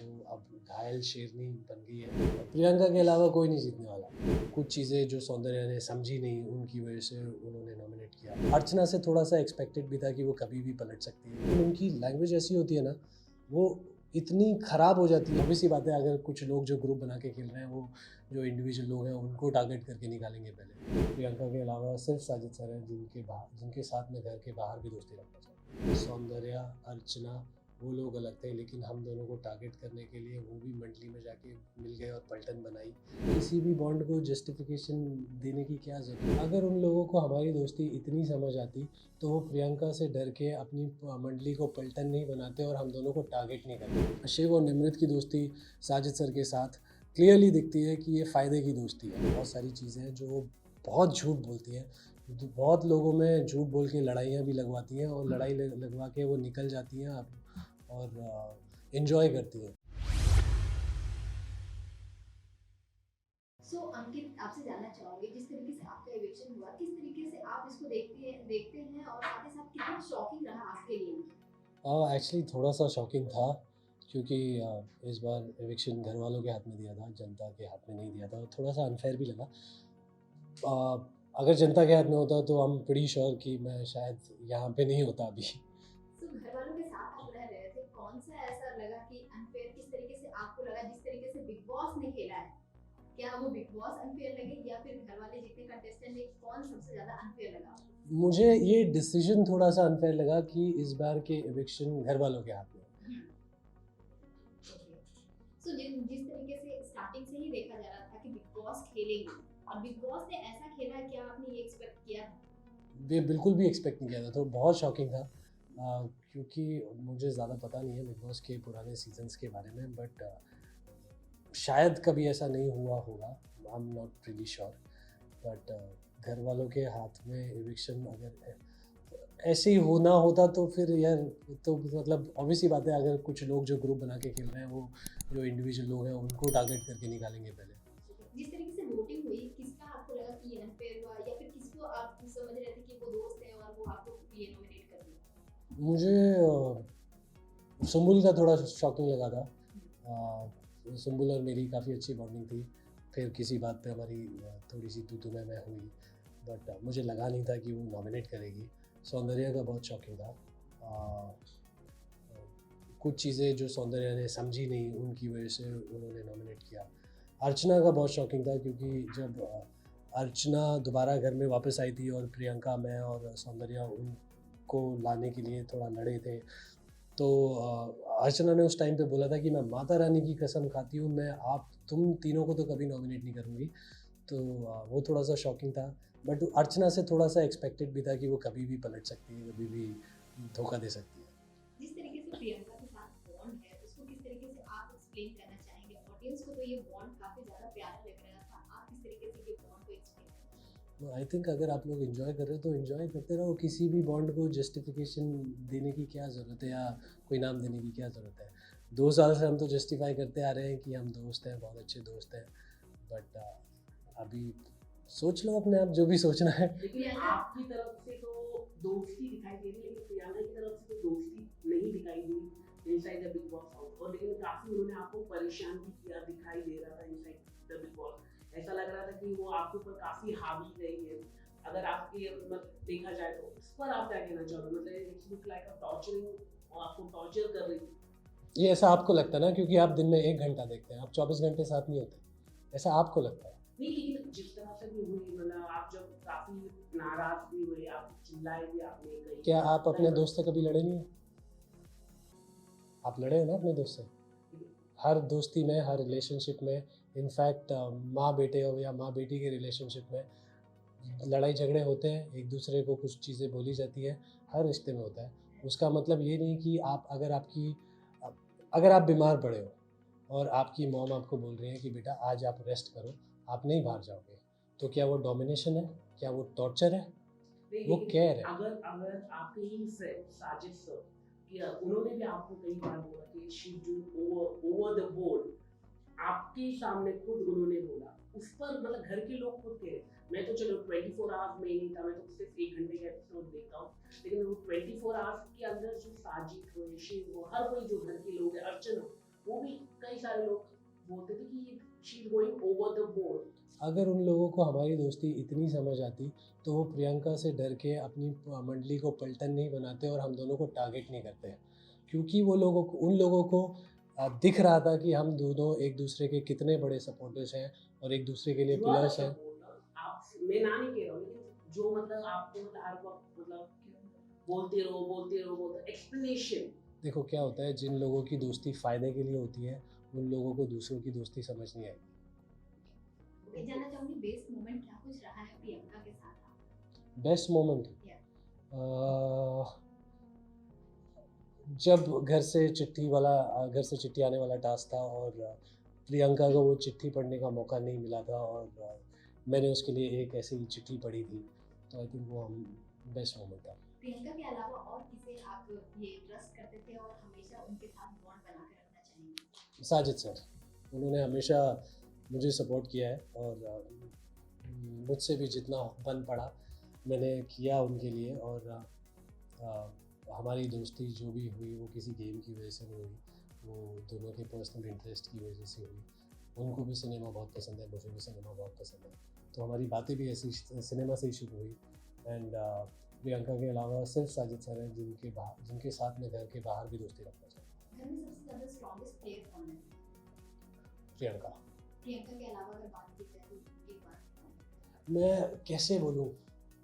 वो अब घायल शेरनी बन गई है। प्रियंका के अलावा कोई नहीं जीतने वाला। कुछ चीज़ें जो सौंदर्या ने समझी नहीं, उनकी वजह से उन्होंने नॉमिनेट किया। अर्चना से थोड़ा-सा एक्सपेक्टेड भी था कि वो कभी भी पलट सकती है। लेकिन उनकी लैंग्वेज ऐसी होती है ना, वो इतनी ख़राब हो जाती है। ऑब्वियस सी बात है, अगर कुछ लोग जो ग्रुप बना के खेल रहे हैं, वो जो इंडिविजुअल लोग हैं, उनको टारगेट करके निकालेंगे पहले। प्रियंका के अलावा सिर्फ साजिद सर हैं जिनके साथ में घर के बाहर भी दोस्ती रखना चाहते हैं। सौंदर्या, अर्चना वो लोग अलग थे, लेकिन हम दोनों को टारगेट करने के लिए वो भी मंडली में जाके मिल गए और पलटन बनाई। किसी भी बॉन्ड को जस्टिफिकेशन देने की क्या ज़रूरत? अगर उन लोगों को हमारी दोस्ती इतनी समझ आती तो वो प्रियंका से डर के अपनी मंडली को पलटन नहीं बनाते और हम दोनों को टारगेट नहीं करते। शिव और निमृत की दोस्ती साजिद सर के साथ क्लियरली दिखती है कि ये फ़ायदे की दोस्ती है। बहुत सारी चीज़ें हैं जो वो बहुत झूठ बोलती है, बहुत लोगों में झूठ बोल के लड़ाइयाँ भी लगवाती हैं और लड़ाई लगवा के वो निकल जाती हैं और एंजॉय करती है। सो अंकित, आपसे जानना चाहूँगी, जिस तरीके से आपका इविक्शन हुआ, किस तरीके से आप इसको देखते हैं और साथ ही साथ कितना शॉकिंग रहा आपके लिए? एक्चुअली थोड़ा-सा शॉकिंग था, क्योंकि इस बार एविक्शन घर वालों के हाथ में दिया था, जनता के हाथ में नहीं दिया था। थोड़ा-सा अनफ़ेयर भी लगा। अ, अगर जनता के हाथ में होता तो आई एम प्रीटी श्योर कि मैं शायद यहाँ पे नहीं होता अभी। सो घर वालों के साथ आप रह रहे थे, कौन-सा ऐसा लगा कि अनफेयर किस तरीके से आपको लगा, जिस तरीके से बिग बॉस ने खेला है? क्या वो बिग बॉस अनफेयर लगे या फिर घर वाले जितने कंटेस्टेंट हैं, कौन सबसे ज़्यादा अनफेयर लगा आपको? मुझे ये डिसीज़न थोड़ा-सा अनफ़ेयर लगा कि इस बार के एविक्शन घर वालों के हाथ में है। हुँ, ओके। सो जिस तरीके से स्टार्टिंग से ही देखा जा रहा था कि बिग बॉस खेलेंगे और बिग बॉस ने ऐसा खेला, क्या आपने ये एक्सपेक्ट किया था? ये बिल्कुल भी एक्सपेक्ट नहीं किया था, तो बहुत शॉकिंग था। क्योंकि मुझे ज़्यादा पता नहीं है बिग बॉस के पुराने सीज़न्स के बारे में, बट शायद कभी ऐसा नहीं हुआ होगा, I am not really sure. But घर वालों के हाथ में एविक्शन अगर ऐसे ही होना होता तो फिर यार, तो मतलब ऑब्वियस सी बात है, अगर कुछ लोग जो ग्रुप बना के खेल रहे हैं, वो जो इंडिविजुअल लोग हैं, उनको टारगेट करके निकालेंगे पहले। जिस तरीके से वोटिंग हुई, किसका आपको लगा कि ये अनफेयर हुआ या फिर किसको आप समझ रहे थे कि वो दोस्त है और वो आपको ये नॉमिनेट कर दिया? मुझे सुम्बुल का थोड़ा शॉकिंग लगा था। सुम्बुल और मेरी काफ़ी अच्छी बॉन्डिंग थी। फिर किसी बात पे हमारी थोड़ी-सी तू-तू मैं हुई, बट मुझे लगा नहीं था कि वो नॉमिनेट करेगी। सौंदर्या का बहुत शॉकिंग था। अ, कुछ चीज़ें जो सौंदर्या ने समझी नहीं, उनकी वजह से उन्होंने नॉमिनेट किया। अर्चना का बहुत शॉकिंग था, क्योंकि जब अर्चना दोबारा घर में वापस आई थी और प्रियंका, मैं और सौंदर्या उनको लाने के लिए थोड़ा लड़े थे, तो अर्चना ने उस टाइम पे बोला था कि मैं माता रानी की कसम खाती हूँ, मैं आप तुम तीनों को तो कभी नॉमिनेट नहीं करूँगी। तो वो थोड़ा-सा शॉकिंग था, बट अर्चना से थोड़ा-सा एक्सपेक्टेड भी था कि वो कभी भी पलट सकती है, कभी भी धोखा दे सकती है। जिस तरीके से प्रियंका के साथ बॉन्ड है, उसको किस तरीके से आप एक्सप्लेन करना चाहेंगे? ऑडियंस को तो ये बॉन्ड काफ़ी ज़्यादा प्यारा लग रहा था। आप किस तरीके से ये बॉन्ड को एक्सप्लेन करेंगे? आई थिंक अगर आप लोग एन्जॉय कर रहे हो तो एन्जॉय करते रहो। किसी भी बॉन्ड को जस्टिफिकेशन देने की क्या ज़रूरत है, या कोई नाम देने की क्या ज़रूरत है। 2 साल से हम तो जस्टिफाई करते आ रहे हैं कि हम दोस्त हैं, बहुत अच्छे दोस्त हैं। बट अभी सोच लो अपने आप जो भी सोचना है। लेकिन आपकी तरफ से तो दोस्ती दिखाई दे रही है, लेकिन प्रियंका की तरफ से तो दोस्ती नहीं दिखाई the inside the big boss house. और लेकिन काफी उन्होंने आपको परेशान भी किया दिखाई दे रहा था इनसाइड द बिग बॉस। ऐसा लग रहा था कि वो आपके ऊपर काफी हावी रही है। अगर आपके मतलब देखा जाए तो इस पर आप क्या कहना चाहोगे? मतलब it's look like a torturing, और आपको टॉर्चर कर रही थी। ये ऐसा आपको लगता है ना, क्योंकि आप दिन में 1 घंटा देखते हैं, आप 24 घंटे साथ नहीं होते। ऐसा आपको लगता है। नहीं, लेकिन जिस तरह से भी हुई, मतलब आप जब काफी नाराज भी हुए, आप चिल्लाए भी आपने कहीं। क्या आप अपने दोस्त से कभी लड़े नहीं हैं? आप लड़े हो ना अपने दोस्त से? हर दोस्ती में, हर रिलेशनशिप में, इनफैक्ट माँ बेटे हो या माँ बेटी के रिलेशनशिप में लड़ाई झगड़े होते हैं, एक दूसरे को कुछ चीज़ें बोली जाती हैं, हर रिश्ते में होता है। उसका मतलब ये नहीं कि आप अगर आप बीमार पड़े हो और आपकी मॉम आपको बोल रही है कि बेटा आज आप रेस्ट करो, आप नहीं बाहर जाओगे, तो क्या वो डोमिनेशन है? क्या वो टॉर्चर है? नहीं, वो लेकिन केयर है। अगर अगर आपके ही साजिद सर कि उन्होंने भी आपको कई बार बोला कि she do over the board, आपके सामने खुद उन्होंने बोला उस पर, मतलब घर के लोग खुद कह रहे। मैं तो चलो 24 आवर्स में ही नहीं था, मैं तो सिर्फ 1 घंटे का एपिसोड देखता हूँ, लेकिन वो 24 आवर्स के अंदर जो साजिद हो, शिव हो, हर कोई जो घर के लोग है, अर्चना, वो भी सारे लोग बोलते थे कि she is going over the board. अगर उन लोगों को हमारी दोस्ती इतनी समझ आती तो वो प्रियंका से डर के अपनी मंडली को पलटन नहीं बनाते और हम दोनों को टारगेट नहीं करते, क्योंकि वो लोगों को उन लोगों को दिख रहा था कि हम दोनों एक दूसरे के कितने बड़े सपोर्टर्स हैं और एक दूसरे के लिए पिलर्स हैं। आप मैं ना नहीं कह रहा हूँ, लेकिन जो मतलब आपको मतलब हर वक्त मतलब बोलते रहो एक्सप्लेनेशन। देखो क्या होता है, जिन लोगों की दोस्ती फ़ायदे के लिए होती है उन लोगों को दूसरों की दोस्ती समझ नहीं आएगी। मैं जानना चाहूंगी बेस्ट मोमेंट क्या कुछ रहा है प्रियंका के साथ आपका? Best moment Yeah. जब घर से चिट्ठी आने वाला टास्क था और प्रियंका को वो चिट्ठी पढ़ने का मौका नहीं मिला था और मैंने उसके लिए एक ऐसी चिट्ठी पढ़ी थी, तो आई थिंक वो हम बेस्ट मोमेंट था। प्रियंका के अलावा और किसे आप ये ट्रस्ट करते थे और हमेशा उनके साथ बॉन्ड बना के रखना चाहेंगे? साजिद सर, उन्होंने हमेशा मुझे सपोर्ट किया है और मुझसे भी जितना बन पड़ा मैंने किया उनके लिए, और हमारी दोस्ती जो भी हुई वो किसी गेम की वजह से नहीं हुई, वो दोनों के पर्सनल इंटरेस्ट की वजह से हुई। उनको भी सिनेमा बहुत पसंद है, मुझे भी सिनेमा बहुत पसंद है, तो हमारी बातें भी ऐसी सिनेमा से ही शुरू हुई। एंड प्रियंका के अलावा सिर्फ साजिद सर हैं जिनके साथ मैं घर के बाहर भी दोस्ती रखना चाहता हूँ। घर में सबसे ज़्यादा स्ट्रॉन्गेस्ट प्लेयर कौन है? प्रियंका। प्रियंका के अलावा अगर बात की जाए तो एक बार मैं कैसे बोलूँ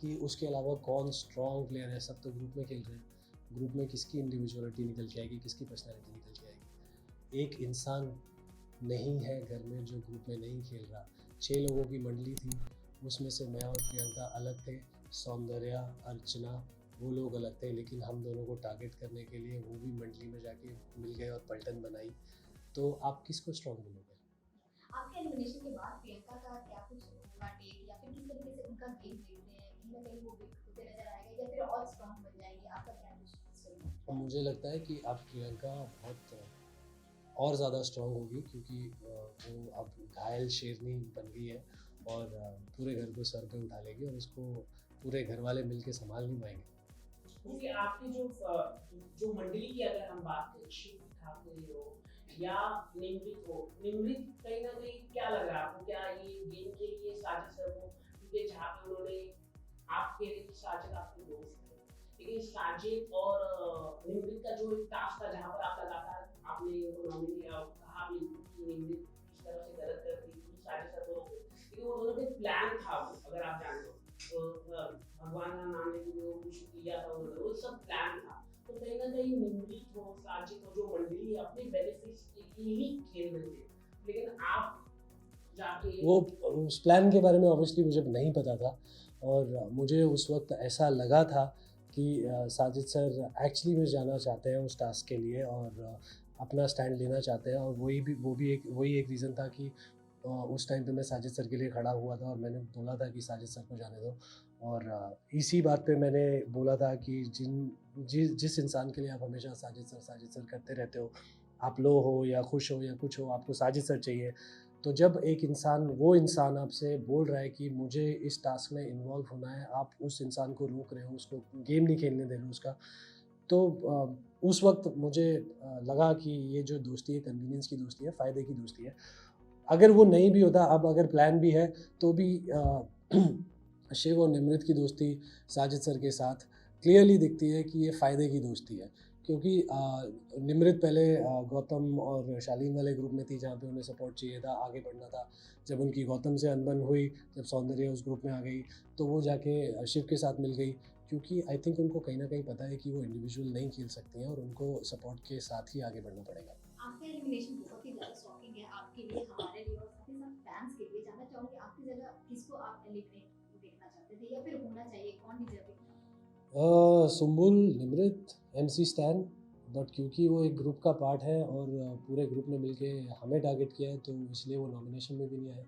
कि उसके अलावा कौन स्ट्रॉन्ग प्लेयर है, सब तो ग्रुप में खेल रहे हैं। ग्रुप में किसकी इंडिविजुअलिटी निकल के आएगी, किसकी पर्सनैलिटी निकल के आएगी। एक इंसान नहीं है घर में जो ग्रुप में नहीं खेल रहा। 6 लोगों की मंडली थी, उसमें से मैं और प्रियंका अलग थे, सौंदर्या, अर्चना वो लोग अलग थे, लेकिन हम दोनों को टारगेट करने के लिए वो भी मंडली में जाके मिल गए और पलटन बनाई। तो आप किसको स्ट्रॉन्ग बोलोगे? आपके एलिमिनेशन के बाद प्रियंका का क्या कुछ होगा टेक या फिर किस तरीके से उनका गेम देखते हैं, कहीं ना कहीं वो वीक होते नजर आएगा या फिर और स्ट्रॉन्ग बन जाएंगे? आपका क्या कुछ? मुझे लगता है कि अब प्रियंका बहुत और ज़्यादा स्ट्रॉन्ग होगी, क्योंकि वो अब घायल शेरनी बन गई है और पूरे घर को सर पे उठा लेगी और उसको पूरे घर वाले मिल के संभाल नहीं पाएंगे। क्योंकि आपकी जो मंडली की अगर हम बात करें, शिव ठाकुर हो या निमृत हो, निमृत कहीं ना कहीं क्या लग रहा है आपको, क्या ये गेम के लिए साजिद सर को, क्योंकि जहाँ पे उन्होंने आपके लिए साजिद आपके दोस्त थे, लेकिन साजिद और निमृत का जो एक टास्क था जहाँ पर आप लगातार आपने उनको नॉमिनेट किया, कहा भी कि निमृत इस तरह से गलत करती थी, साजिद सर को रोके, लेकिन वो दोनों का प्लान था, अगर आप जानते हो तो भगवान का नाम लेके जो कुछ किया था उन्होंने, वो सब प्लान था। तो कहीं ना कहीं निमृत हो, साजिद हो, जो मंडली अपने बेनिफिट्स के लिए ही खेल रहे थे, लेकिन आप जाके वो उस प्लान के बारे में ऑब्वियसली मुझे नहीं पता था, और मुझे उस वक्त ऐसा लगा था कि साजिद सर एक्चुअली में जाना चाहते हैं उस टास्क के लिए और अपना स्टैंड लेना चाहते हैं, और वही एक रीज़न था कि उस टाइम पे मैं साजिद सर के लिए खड़ा हुआ था और मैंने बोला था कि साजिद सर को जाने दो। और इसी बात पे मैंने बोला था कि जिस इंसान के लिए आप हमेशा साजिद सर करते रहते हो, आप लो हो या खुश हो या कुछ हो, आपको साजिद सर चाहिए। तो जब एक वो इंसान आपसे बोल रहा है कि मुझे इस टास्क में इन्वॉल्व होना है, आप उस इंसान को रोक रहे हो, उसको गेम नहीं खेलने दे रहे हो उसका, तो उस वक्त मुझे लगा कि ये जो दोस्ती है कन्वीनियंस की दोस्ती है, फ़ायदे की दोस्ती है। अगर वो नहीं भी होता, अब अगर प्लान भी है तो भी शिव और निमृत की दोस्ती साजिद सर के साथ क्लियरली दिखती है कि ये फ़ायदे की दोस्ती है, क्योंकि निमृत पहले गौतम और शालीन वाले ग्रुप में थी जहाँ पे उन्हें सपोर्ट चाहिए था, आगे बढ़ना था। जब उनकी गौतम से अनबन हुई, जब सौंदर्य उस ग्रुप में आ गई, तो वो जाके शिव के साथ मिल गई, क्योंकि आई थिंक उनको कहीं ना कहीं पता है कि वो इंडिविजुअल नहीं खेल सकती हैं और उनको सपोर्ट के साथ ही आगे बढ़ना पड़ेगा। आपका एलिमिनेशन बहुत ही ज़्यादा शॉकिंग है आपके लिए, हमारे लिए और साथ ही साथ फैंस के लिए। जानना चाहूँगी आपकी जगह किसको आप एलिमिनेट देखना चाहते थे या फिर होना चाहिए, कौन deserving? Sumbul, Nimrit, MC stand, but क्योंकि वो एक ग्रुप का पार्ट है और पूरे ग्रुप ने मिलके हमें टारगेट किया है, तो इसलिए वो नॉमिनेशन में भी नहीं आए।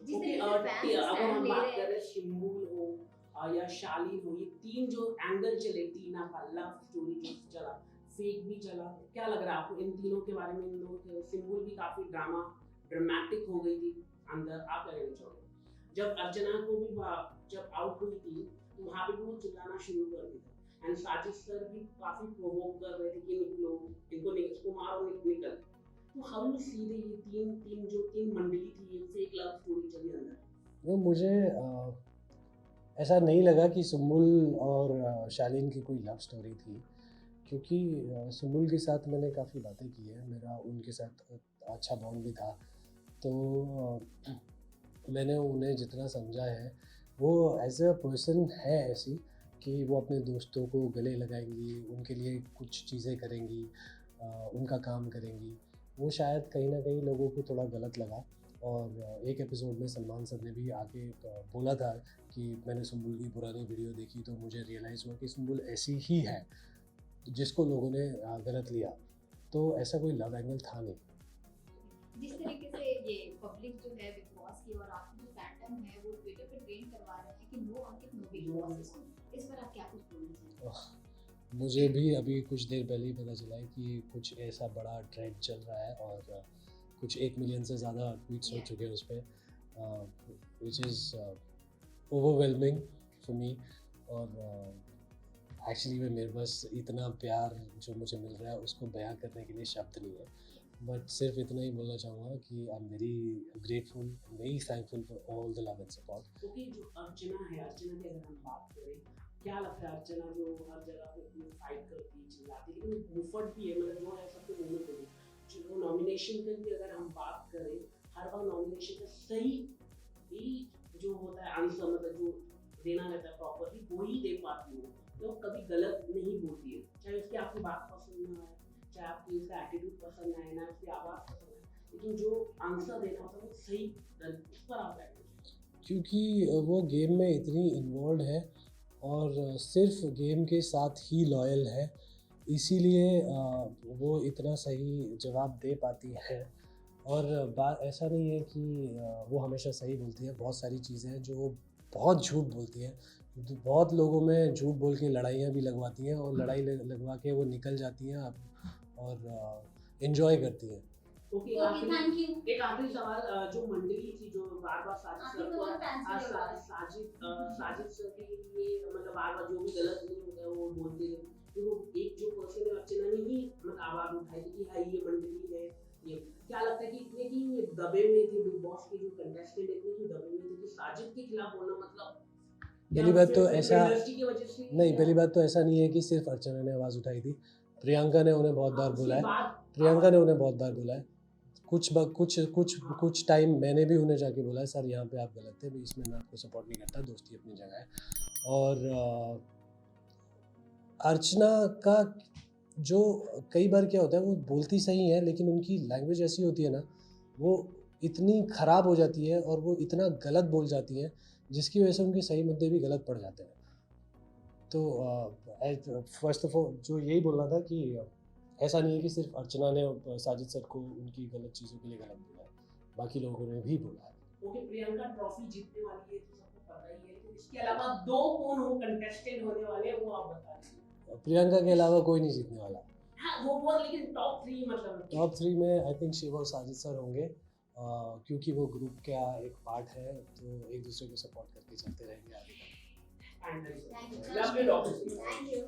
जिस तरीके से फैंस अगर स्टैंड हम ले बात रहे हैं, करें शिम्बुल हो या शालीन हो, ये तीन जो एंगल चले, तीना का लव स्टोरी जो चला, फेक भी चला, क्या लग रहा है आपको इन तीनों के बारे में? इन लोगों के सिम्बुल भी काफी ड्रामेटिक हो गई थी अंदर, आप क्या कहना चाहोगे? जब अर्चना को भी जब आउट हुई थी तो वहाँ पे भी वो चिल्लाना शुरू कर दिया, एंड साजिद सर भी काफी प्रोवोक कर रहे थे कि निकलो, इनको इसको मारो, निकल। तो हाउ यू सी ये तीन मंडली थी, एक से एक लव स्टोरी चली अंदर। वो मुझे ऐसा नहीं लगा कि सुम्बुल और शालीन की कोई लव स्टोरी थी, क्योंकि सुम्बुल के साथ मैंने काफ़ी बातें की है, मेरा उनके साथ अच्छा बॉन्ड भी था। तो मैंने उन्हें जितना समझा है, वो एज अ पर्सन है ऐसी कि वो अपने दोस्तों को गले लगाएंगी, उनके लिए कुछ चीज़ें करेंगी, उनका काम करेंगी। वो शायद कहीं ना कहीं लोगों को थोड़ा गलत लगा, और एक एपिसोड में सलमान सर ने भी आके बोला था कि मैंने सुम्बुल की पुरानी वीडियो देखी तो मुझे रियलाइज़ हुआ कि सुम्बुल ऐसी ही है, जिसको लोगों ने गलत लिया। तो ऐसा कोई लव एंगल था नहीं। जिस तरीके से ये पब्लिक जो है बिग बॉस की और आपकी जो फैंडम है वो ट्विटर पे ट्रेंड करवा रहे हैं कि नो अंकित नो बिग बॉस, इस पर आप क्या कुछ बोलना चाहेंगे? मुझे भी अभी कुछ देर पहले ही पता चला है कि कुछ ऐसा बड़ा ट्रेंड चल रहा है, और कुछ 1 मिलियन से ज़्यादा ट्वीट्स हो चुके हैं उस पर, which is overwhelming for me. और एक्चुअली में मेरे पास इतना प्यार जो मुझे मिल रहा है उसको बयां करने के लिए शब्द नहीं है, बट सिर्फ इतना ही बोलना चाहूँगा कि I am very grateful, very thankful for all the love and support. Okay, जो अर्चना है, अर्चना की अगर हम बात करें, क्या लगता है अर्चना जो हर जगह पे इतनी फाइट करती है, चिल्लाती है, लेकिन मुफट भी है, मतलब जो है सबके मुंह में बोली। जो नॉमिनेशन की भी अगर हम बात करें, हर बार नॉमिनेशन का सही ही जो होता है आंसर, मतलब जो देना रहता है प्रॉपरली, वो ही दे पाती है। तो कभी गलत नहीं बोलती है, चाहे उसकी आपकी बात पसंद ना आए, चाहे आपकी उसका एटीट्यूड पसंद आए ना, उसकी आवाज़ पसंद आए, लेकिन जो आंसर देना होता है वो सही, उस पर आप बैठे। क्योंकि वो गेम में इतनी इन्वॉल्व है और सिर्फ गेम के साथ ही लॉयल है, इसीलिए वो इतना सही जवाब दे पाती है। और बात ऐसा नहीं है कि वो हमेशा सही बोलती है, बहुत सारी चीज़ें हैं जो वो बहुत झूठ बोलती है। बहुत लोगों में झूठ बोल के लड़ाइयाँ भी लगवाती हैं, और लड़ाई लगवा के वो निकल जाती हैं और इन्जॉय करती हैं। Okay, thank you. एक आखिरी सवाल, जो मंडली थी जो बार-बार साजिद सर के लिए मतलब बार-बार जो भी गलत नहीं होता है वो बोलते हैं, तो एक जो पर्सन है अर्चना ने ही मतलब आवाज उठाई थी कि हाँ ये मंडली है। ये क्या लगता है कि इतने की ये दबे हुए थे बिग बॉस के जो कंटेस्टेंट, इतने की दबे हुए थे कि साजिद के खिलाफ बोलना मतलब पहली बात तो ऐसा इंडस्ट्री की वजह से नहीं, पहली बात तो ऐसा नहीं है कि सिर्फ अर्चना ने आवाज़ उठाई थी। प्रियंका ने उन्हें बहुत बार बोला है, प्रियंका ने उन्हें बहुत बार बोला है। कुछ टाइम मैंने भी उन्हें जाके बोला है, सर यहाँ पे आप गलत थे, इसमें मैं आपको सपोर्ट नहीं करता, दोस्ती अपनी जगह है। और अर्चना का जो कई बार क्या होता है, वो बोलती सही है लेकिन उनकी लैंग्वेज ऐसी होती है ना, वो इतनी ख़राब हो जाती है और वो इतना गलत बोल जाती है जिसकी वजह से उनके सही मुद्दे भी गलत पड़ जाते हैं। तो फर्स्ट ऑफ ऑल जो यही बोलना था कि ऐसा नहीं है कि सिर्फ अर्चना ने साजिद सर को उनकी गलत चीज़ों के लिए गलत बोला है, बाकी लोगों ने भी बोला है। ओके, प्रियंका ट्रॉफी जीतने वाली है तो सबको पता ही है, लेकिन इसके अलावा दो कौन हो कंटेस्टेंट होने वाले हैं वो आप बता दीजिए। प्रियंका के अलावा कोई नहीं जीतने वाला। हाँ वो लेकिन टॉप 3 मतलब टॉप 3 में आई थिंक शिव और साजिद सर होंगे, क्योंकि वो ग्रुप का एक पार्ट है, तो एक दूसरे को सपोर्ट करके चलते रहेंगे आगे तक। फाइनली। Thank you.